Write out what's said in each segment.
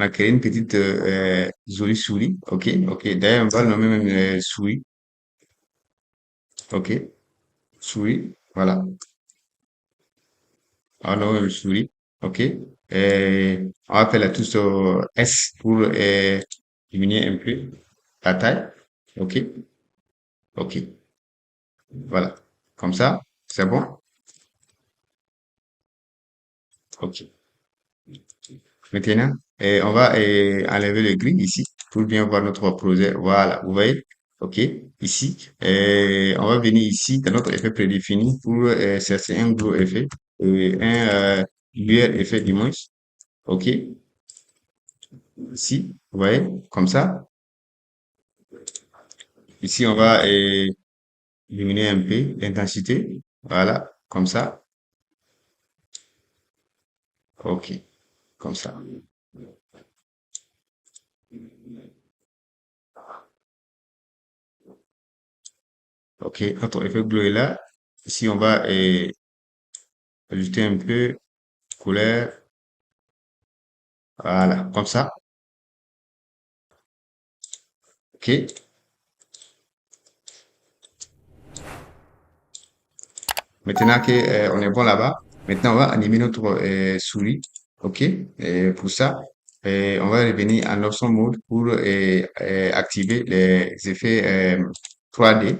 On a créé une petite jolie souris. OK, OK. D'ailleurs, on va le nommer même souris. OK, souris. Voilà. On nomme même souris. OK. On va faire la touche S pour diminuer un peu la taille. OK, OK. Voilà. Comme ça, c'est bon. OK. Maintenant, on va enlever le gris ici pour bien voir notre projet. Voilà, vous voyez? OK, ici. On va venir ici dans notre effet prédéfini pour chercher un gros effet, un lueur effet du moins. OK, ici, vous voyez? Comme ça. Ici, on va diminuer un peu l'intensité. Voilà, comme ça. OK, comme ça. OK, notre effet bleu est là. Ici, on va ajouter un peu couleur. Voilà, comme ça. OK. Maintenant que on est bon là-bas, maintenant on va animer notre souris. OK. Et pour ça, on va revenir en option mode pour activer les effets 3D.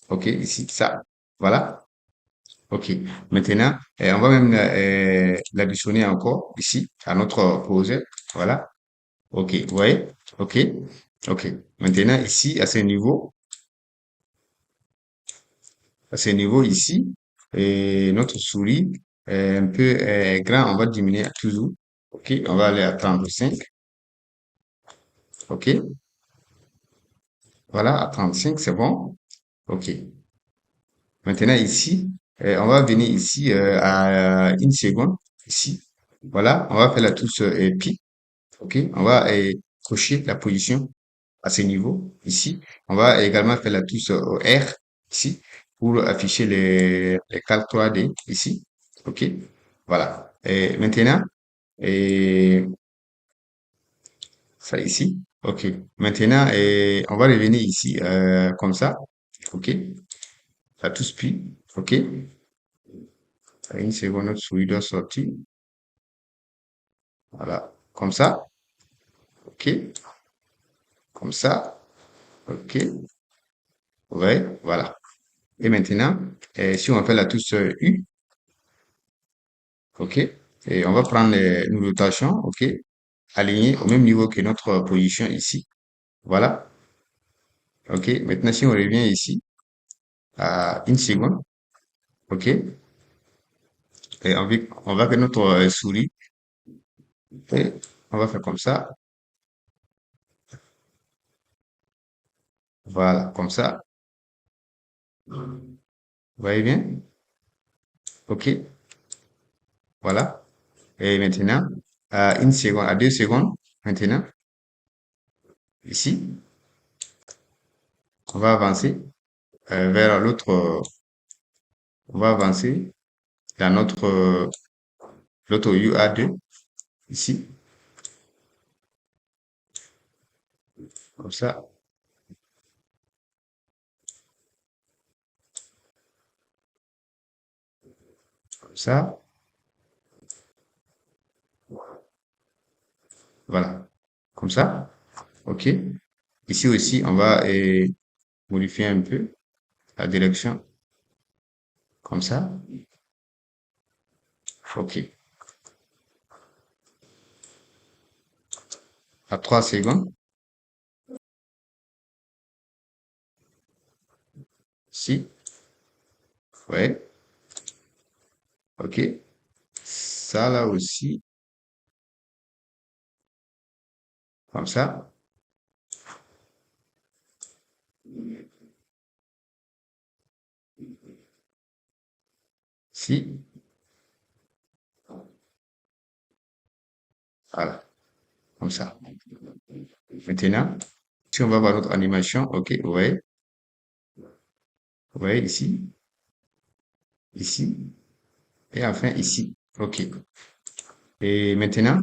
OK, ici, ça. Voilà. OK. Maintenant, on va même l'additionner encore ici à notre projet. Voilà. OK. Vous voyez? OK. OK. Maintenant, ici, à ce niveau ici, et notre souris est un peu grand, on va diminuer à toujours. OK, on va aller à 35. OK, voilà, à 35, c'est bon. OK. Maintenant ici, on va venir ici à une seconde. Ici, voilà, on va faire la touche pi. OK, on va cocher la position à ce niveau ici. On va également faire la touche R ici pour afficher les calques 3D ici. OK, voilà. Et maintenant, et ça ici. OK. Maintenant, on va revenir ici comme ça. OK. La touche puis. OK. Une seconde, notre souris doit sortir. Voilà. Comme ça. OK. Comme ça. OK. Ouais. Voilà. Et maintenant, si on fait la touche U, OK. Et on va prendre une rotation, OK. Aligné au même niveau que notre position ici. Voilà. OK. Maintenant, si on revient ici à une seconde, OK. Et on va que notre souris, et on va faire comme ça. Voilà. Comme ça. Vous voyez bien? OK. Voilà. Et maintenant, à une seconde, à 2 secondes, maintenant, ici, on va avancer vers l'autre, on va avancer dans l'autre UA2, ici, comme ça, comme ça, voilà, comme ça, ok. Ici aussi, on va modifier un peu la direction, comme ça, ok. À 3 secondes, ici, ouais, ok. Ça là aussi, comme ça, ici, voilà, comme ça. Maintenant, si on va voir notre animation, ok, vous voyez ici, ici, et enfin ici. OK. Et maintenant,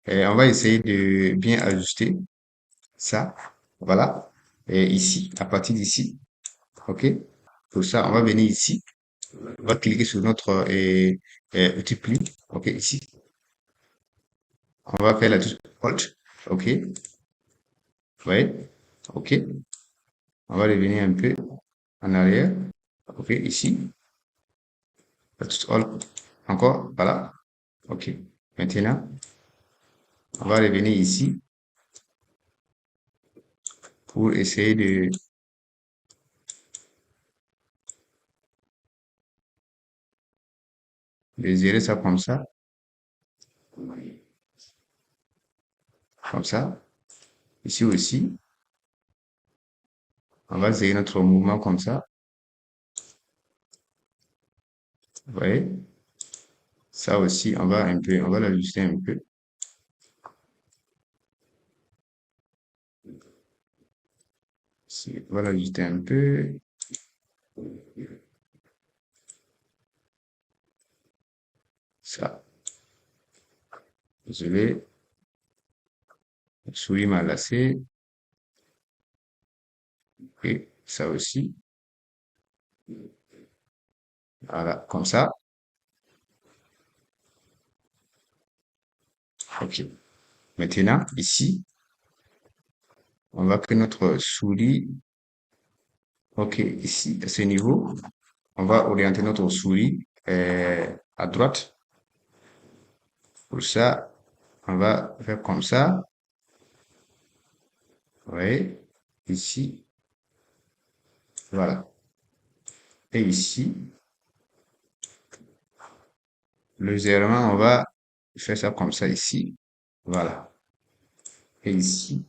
Et on va essayer de bien ajuster ça. Voilà. Et ici, à partir d'ici, OK? Pour ça, on va venir ici. On va cliquer sur notre outil pli. OK, ici. On va faire la touche Alt. OK. Oui. OK. On va revenir un peu en arrière. OK, ici. La touche Alt. Encore. Voilà. OK. Maintenant, on va revenir ici pour essayer de gérer ça comme ça. Comme ça. Ici aussi. On va gérer notre mouvement comme ça. Vous voyez? Ça aussi, on va l'ajuster un peu. On va l'ajuster un peu. Ça. Désolé. Souris m'a lassé. Et ça aussi. Voilà. Comme ça. OK. Maintenant, ici, on va que notre souris. OK. Ici, à ce niveau, on va orienter notre souris à droite. Pour ça, on va faire comme ça. Oui. Ici. Voilà. Et ici, légèrement, on va faire ça comme ça ici. Voilà. Et ici,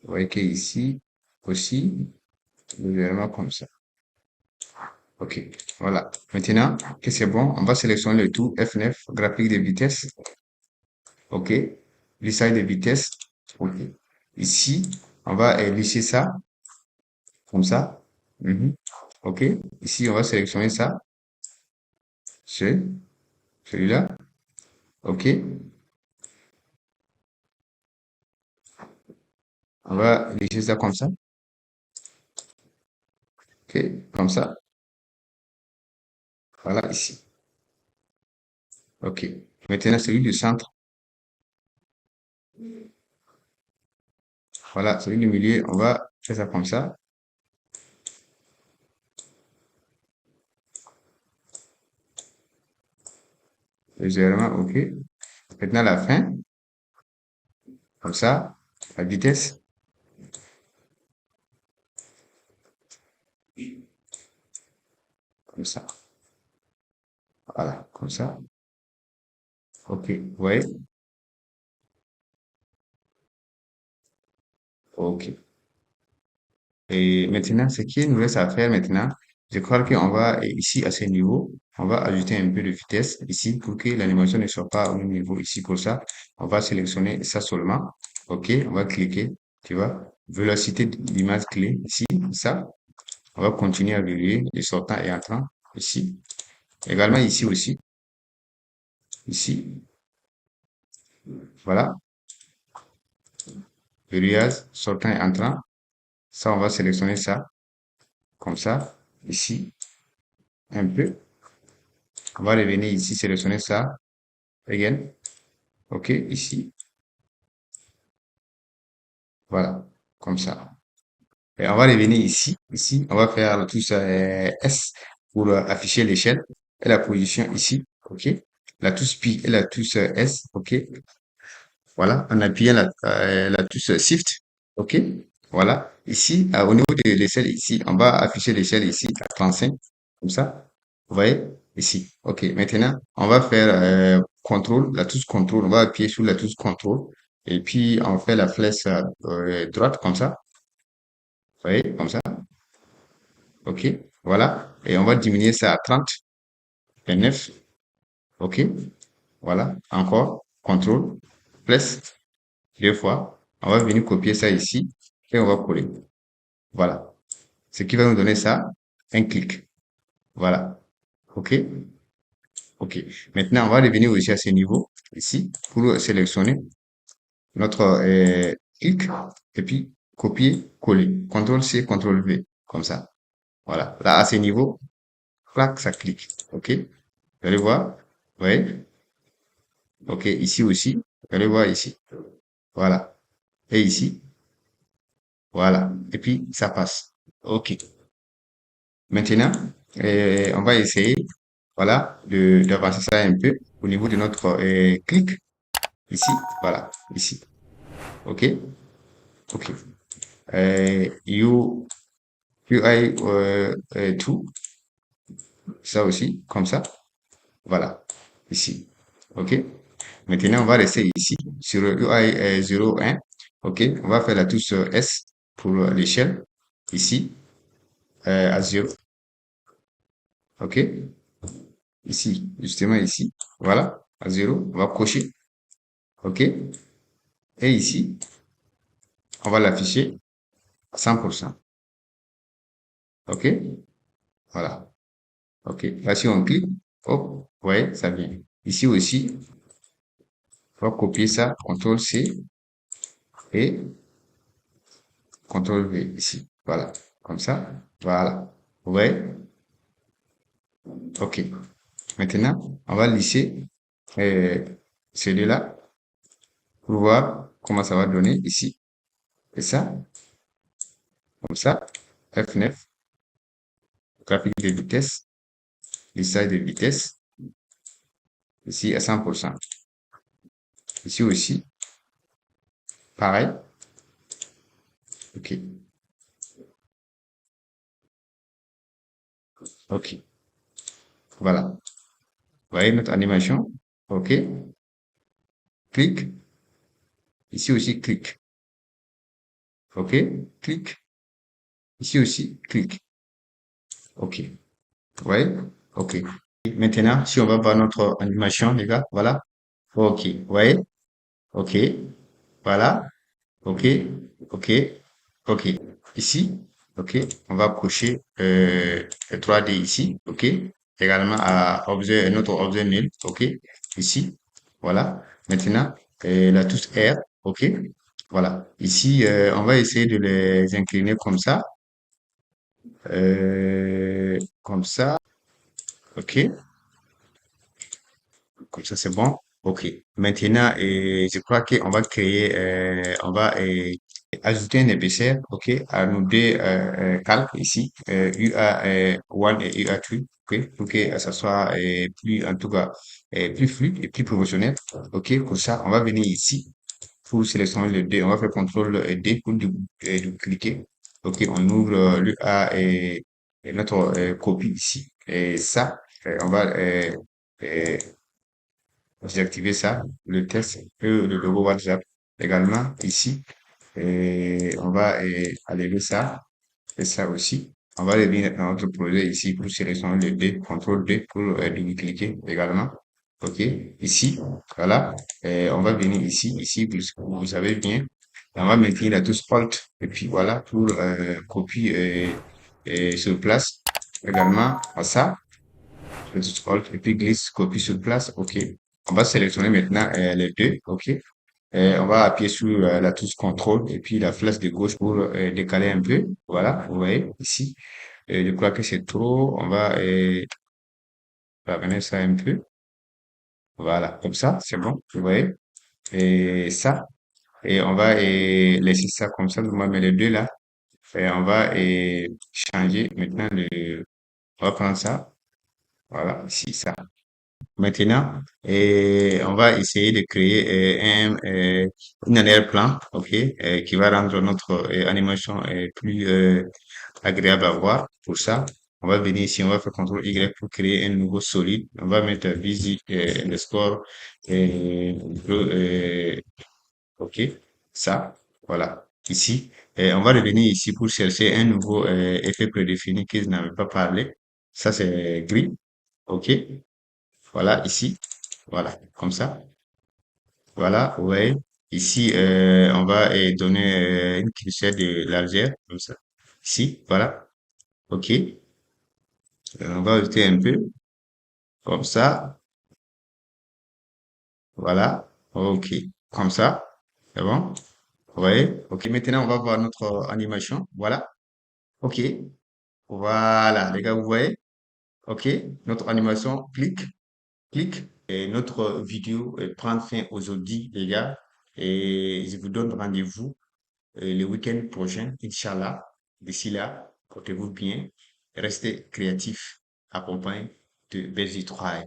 vous voyez qu'ici aussi, légèrement comme ça. OK. Voilà. Maintenant que c'est bon, on va sélectionner le tout F9, graphique de vitesse. OK. Lissage de vitesse. OK. Ici, on va lisser ça comme ça. Mhm. OK. Ici, on va sélectionner ça. C'est celui-là. OK. On va lisser ça comme ça. OK. Comme ça. Voilà, ici. OK. Maintenant, celui du centre. Voilà, celui du milieu, on va faire ça comme ça. Légèrement, OK. Maintenant, la fin. Comme ça. La vitesse. Comme ça. Voilà, comme ça. OK. Vous voyez? OK. Et maintenant, ce qui nous reste à faire maintenant, je crois qu'on va, ici, à ce niveau, on va ajouter un peu de vitesse ici pour que l'animation ne soit pas au même niveau ici. Pour ça, on va sélectionner ça seulement. OK. On va cliquer. Tu vois? Vélocité d'image clé ici. Ça. On va continuer à verrouiller les sortants et entrants ici. Également ici aussi. Ici. Voilà. Verrouillage, sortant et entrant. Ça, on va sélectionner ça. Comme ça. Ici. Un peu. On va revenir ici, sélectionner ça. Again. OK. Ici. Voilà. Comme ça. Et on va revenir ici. Ici, on va faire la touche S pour afficher l'échelle et la position ici. OK. La touche Pi et la touche S. OK. Voilà. En appuyant la touche Shift. OK. Voilà. Ici, au niveau de l'échelle ici, on va afficher l'échelle ici à 35. Comme ça. Vous voyez? Ici. OK. Maintenant, on va faire contrôle, la touche contrôle. On va appuyer sur la touche contrôle. Et puis, on fait la flèche droite comme ça. Vous voyez? Comme ça. OK. Voilà. Et on va diminuer ça à 30 et 9. OK. Voilà. Encore. Contrôle. Flèche. Deux fois. On va venir copier ça ici. Et on va coller. Voilà. Ce qui va nous donner ça, un clic. Voilà. OK. OK. Maintenant, on va revenir aussi à ce niveau, ici, pour sélectionner notre clic, et puis copier, coller. CTRL-C, CTRL-V, comme ça. Voilà. Là, à ce niveau, clac, ça clique. OK? Vous allez voir. Oui. OK. Ici aussi. Vous allez voir ici. Voilà. Et ici. Voilà. Et puis, ça passe. OK. Maintenant, on va essayer, voilà, d'avancer ça un peu au niveau de notre clic. Ici. Voilà. Ici. OK? OK. UI tout. Ça aussi. Comme ça. Voilà. Ici. OK? Maintenant, on va rester ici sur UI 01. OK? On va faire la touche S pour l'échelle. Ici, à 0. OK? Ici, justement ici. Voilà, à 0. On va cocher. OK? Et ici, on va l'afficher à 100%. OK? Voilà. OK. Là, si on clique, hop, vous voyez, ça vient. Ici aussi, on va copier ça, CTRL-C et CTRL-V ici. Voilà. Comme ça. Voilà. Vous voyez? OK. Maintenant, on va lisser euh, celui-là pour voir comment ça va donner ici. Et ça, comme ça. F9, graphique de vitesse, lissage de vitesse, ici à 100%. Ici aussi, pareil. OK. OK. Voilà. Vous voyez notre animation. OK. Clic. Ici aussi, clic. OK. Clic. Ici aussi, clic. OK. Vous voyez? OK. Maintenant, si on va voir notre animation, les gars, voilà. OK. Vous voyez? OK. Voilà. OK. OK. OK. Ici, OK. On va cocher le 3D ici. OK. Également à objet, notre objet nul. OK. Ici. Voilà. Maintenant, la touche R. OK. Voilà. Ici, on va essayer de les incliner comme ça. Comme ça. OK. Comme ça, c'est bon. OK. Maintenant, je crois qu'on va créer, on va ajouter un épaisseur, OK, à nos deux calques ici, UA1 et UA2, OK, pour que ça soit plus, en tout cas, plus fluide et plus professionnel. OK, pour ça, on va venir ici pour sélectionner le D. On va faire CTRL D pour cliquer. OK, on ouvre l'UA et notre copie ici. Et ça, on va désactiver ça, le test et le logo WhatsApp également ici. Et on va enlever ça et ça aussi. On va revenir dans notre projet ici pour sélectionner le D, CTRL D pour double-cliquer également. OK. Ici, voilà. Et on va venir ici, vous savez bien. On va maintenir la touche Alt et puis voilà pour copier sur place également à ça. Le scroll et puis glisse, copie sur place. OK. On va sélectionner maintenant les deux. OK. On va appuyer sur la touche contrôle et puis la flèche de gauche pour décaler un peu. Voilà. Vous voyez ici. Je crois que c'est trop. On va ramener ça un peu. Voilà. Comme ça, c'est bon. Vous voyez. Et ça. Et on va laisser ça comme ça. On va mettre les deux là. Et on va changer maintenant on va prendre ça. Voilà. Ici, ça. Maintenant, on va essayer de créer un arrière-plan, ok, qui va rendre notre animation plus agréable à voir. Pour ça, on va venir ici, on va faire CTRL Y pour créer un nouveau solide. On va mettre Visi underscore bleu, ok, ça, voilà, ici. Et on va revenir ici pour chercher un nouveau effet prédéfini que je n'avais pas parlé. Ça, c'est gris, ok. Voilà, ici. Voilà, comme ça. Voilà, ouais. Ici, on va donner une clichée de largeur, comme ça. Ici, voilà. OK. On va ajouter un peu, comme ça. Voilà. OK. Comme ça. C'est bon? Oui. OK. Maintenant, on va voir notre animation. Voilà. OK. Voilà. Les gars, vous voyez? OK. Notre animation, clique, clique. Et notre vidéo prend fin aujourd'hui, les gars. Et je vous donne rendez-vous le week-end prochain, Inch'Allah. D'ici là, portez-vous bien. Restez créatifs. Accompagne de belles étoiles.